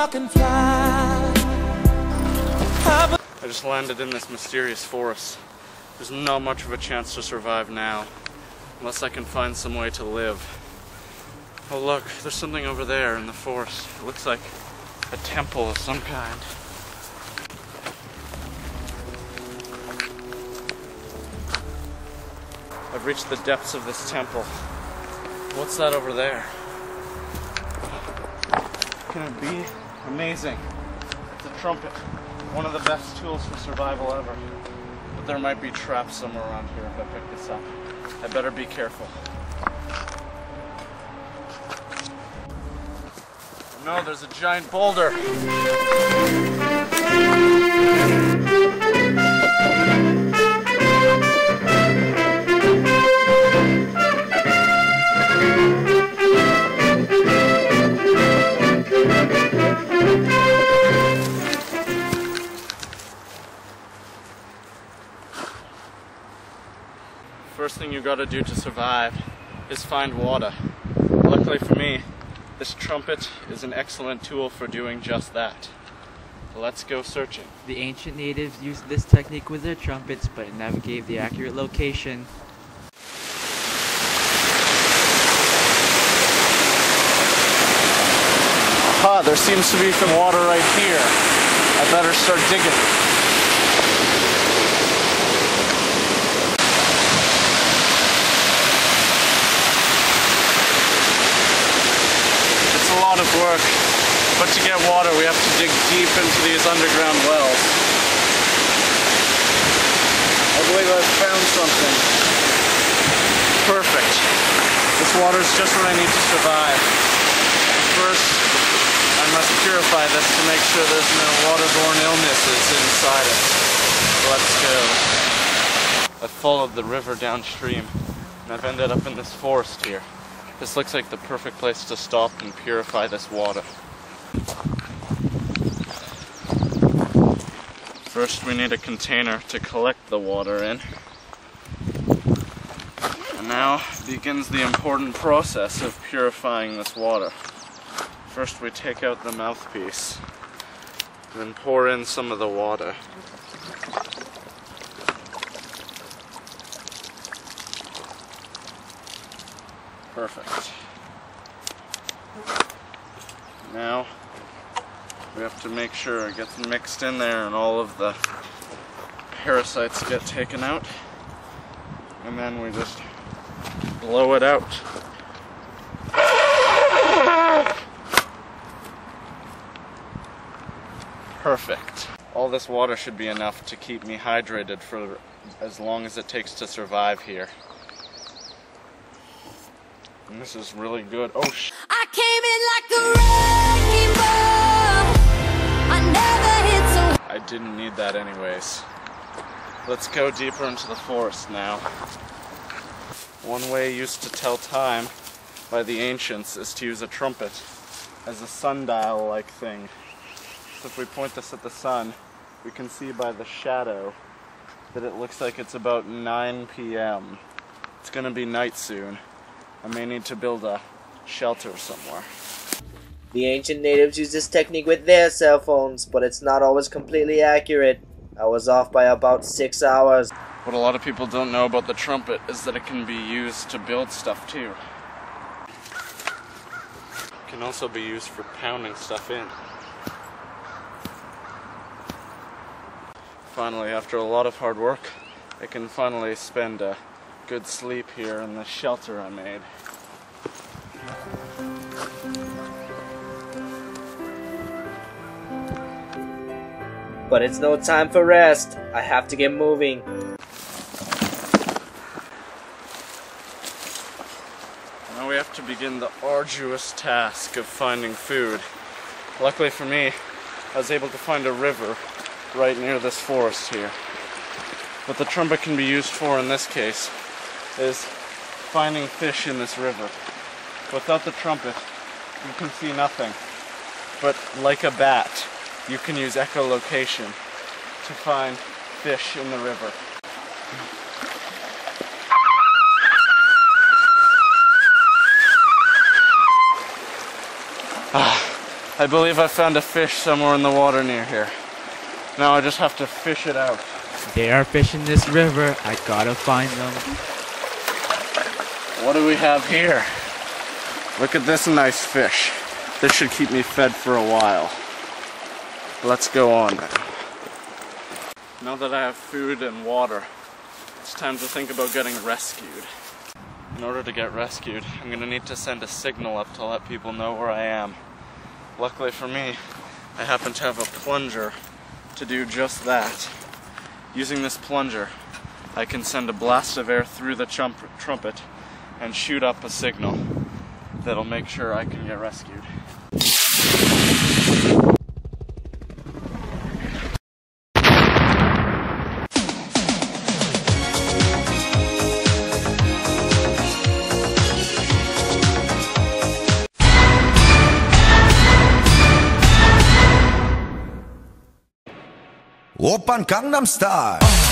can fly. I just landed in this mysterious forest. There's not much of a chance to survive now, unless I can find some way to live. Oh look, there's something over there in the forest. It looks like a temple of some kind. I've reached the depths of this temple. What's that over there? Can it be? Amazing. It's a trumpet. One of the best tools for survival ever. But there might be traps somewhere around here if I pick this up. I better be careful. No, there's a giant boulder. First thing you gotta do to survive is find water. Luckily for me, this trumpet is an excellent tool for doing just that. Let's go searching. The ancient natives used this technique with their trumpets, but it never gave the accurate location. Aha, there seems to be some water right here. I better start digging. A lot of work, but to get water we have to dig deep into these underground wells. I believe I've found something. Perfect. This water is just what I need to survive. First, I must purify this to make sure there's no waterborne illnesses inside it. Let's go. I followed the river downstream, and I've ended up in this forest here. This looks like the perfect place to stop and purify this water. First we need a container to collect the water in. And now begins the important process of purifying this water. First we take out the mouthpiece, and then pour in some of the water. Perfect. Now we have to make sure it gets mixed in there and all of the parasites get taken out, and then we just blow it out. Perfect. All this water should be enough to keep me hydrated for as long as it takes to survive here. And this is really good. Oh sh! I came in like a wrecking ball. I never hit so. I didn't need that anyways. Let's go deeper into the forest now. One way used to tell time by the ancients is to use a trumpet as a sundial-like thing. So if we point this at the sun, we can see by the shadow that it looks like it's about 9 p.m. It's gonna be night soon. I may need to build a shelter somewhere. The ancient natives used this technique with their cell phones, but it's not always completely accurate. I was off by about 6 hours. What a lot of people don't know about the trumpet is that it can be used to build stuff too. It can also be used for pounding stuff in. Finally, after a lot of hard work, I can finally spend a good sleep here in the shelter I made. But it's no time for rest. I have to get moving. Now we have to begin the arduous task of finding food. Luckily for me, I was able to find a river right near this forest here. What the trumpet can be used for in this case is finding fish in this river. Without the trumpet, you can see nothing. But like a bat, you can use echolocation to find fish in the river. I believe I found a fish somewhere in the water near here. Now I just have to fish it out. They are fish in this river. I gotta find them. What do we have here? Look at this nice fish. This should keep me fed for a while. Let's go on now. Now that I have food and water, it's time to think about getting rescued. In order to get rescued, I'm gonna need to send a signal up to let people know where I am. Luckily for me, I happen to have a plunger to do just that. Using this plunger, I can send a blast of air through the trumpet and shoot up a signal that'll make sure I can get rescued. Oppan Gangnam Style.